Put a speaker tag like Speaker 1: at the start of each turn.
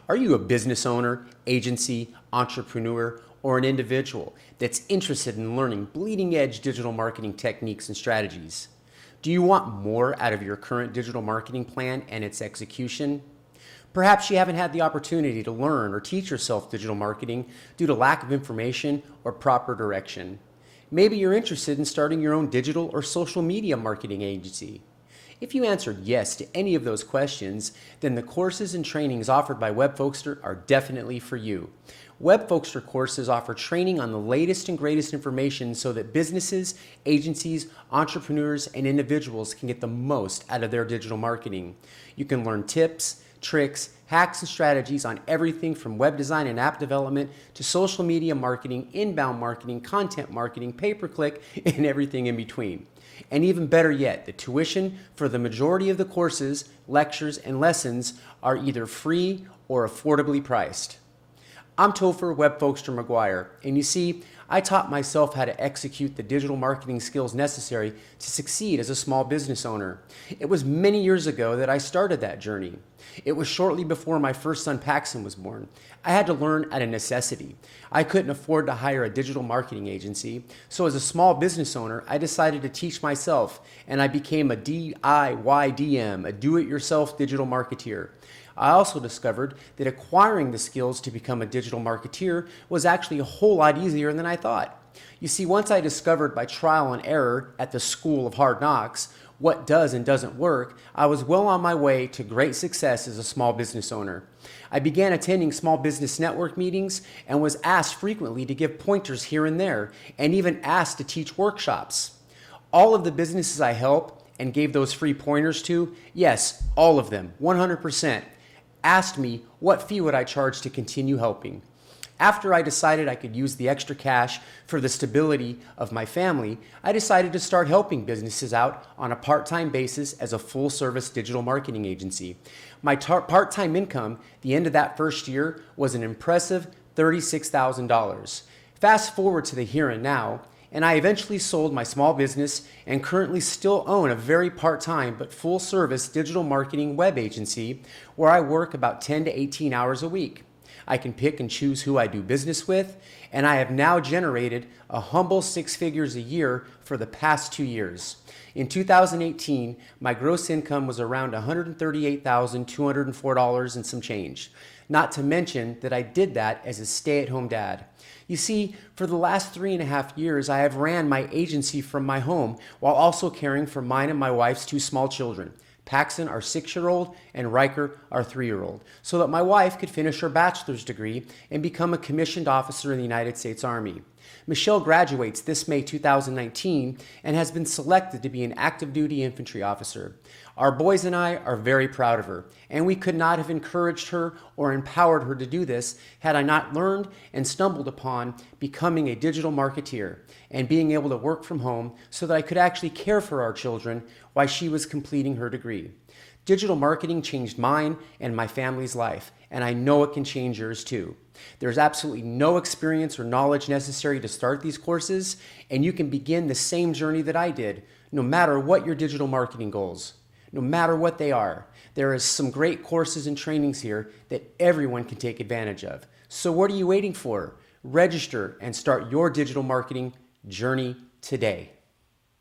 Speaker 1: Are you a business owner, agency, entrepreneur, or an individual that's interested in learning bleeding edge digital marketing techniques and strategies? Do you want more out of your current digital marketing plan and its execution? Perhaps you haven't had the opportunity to learn or teach yourself digital marketing due to lack of information or proper direction. Maybe you're interested in starting your own digital or social media marketing agency. If you answered yes to any of those questions, then the courses and trainings offered by Webfolkster are definitely for you. Webfolkster courses offer training on the latest and greatest information so that businesses, agencies, entrepreneurs, and individuals can get the most out of their digital marketing. You can learn tips, tricks, hacks, and strategies on everything from web design and app development to social media marketing, inbound marketing, content marketing, pay-per-click, and everything in between. And even better yet, the tuition for the majority of the courses, lectures, and lessons are either free or affordably priced. I'm Topher Webfolkster McGuire, and you see, I taught myself how to execute the digital marketing skills necessary to succeed as a small business owner. It was many years ago that I started that journey. It was shortly before my first son Paxton was born. I had to learn out of necessity. I couldn't afford to hire a digital marketing agency, so as a small business owner, I decided to teach myself, and I became a DIYDM, a do-it-yourself digital marketeer. I also discovered that acquiring the skills to become a digital marketeer was actually a whole lot easier than I thought. You see, once I discovered by trial and error at the school of hard knocks what does and doesn't work, I was well on my way to great success as a small business owner. I began attending small business network meetings and was asked frequently to give pointers here and there, and even asked to teach workshops. All of the businesses I helped and gave those free pointers to, yes, all of them, 100%, asked me what fee would I charge to continue helping. After I decided I could use the extra cash for the stability of my family, I decided to start helping businesses out on a part-time basis as a full-service digital marketing agency. My part-time income, the end of that first year, was an impressive $36,000. Fast forward to the here and now, and I eventually sold my small business and currently still own a very part-time but full-service digital marketing web agency where I work about 10 to 18 hours a week. I can pick and choose who I do business with, and I have now generated a humble 6 figures a year for the past 2 years. In 2018, my gross income was around $138,204 and some change. Not to mention that I did that as a stay-at-home dad. You see, for the last 3.5 years, I have ran my agency from my home while also caring for mine and my wife's 2 small children, Paxton, our 6-year-old, and Riker, our 3-year-old, so that my wife could finish her bachelor's degree and become a commissioned officer in the United States Army. Michelle graduates this May 2019 and has been selected to be an active duty infantry officer. Our boys and I are very proud of her, and we could not have encouraged her or empowered her to do this had I not learned and stumbled upon becoming a digital marketeer and being able to work from home so that I could actually care for our children while she was completing her degree. Digital marketing changed mine and my family's life, and I know it can change yours too. There's absolutely no experience or knowledge necessary to start these courses, and you can begin the same journey that I did, no matter what your digital marketing goals, no matter what they are. There is some great courses and trainings here that everyone can take advantage of. So what are you waiting for? Register and start your digital marketing journey today.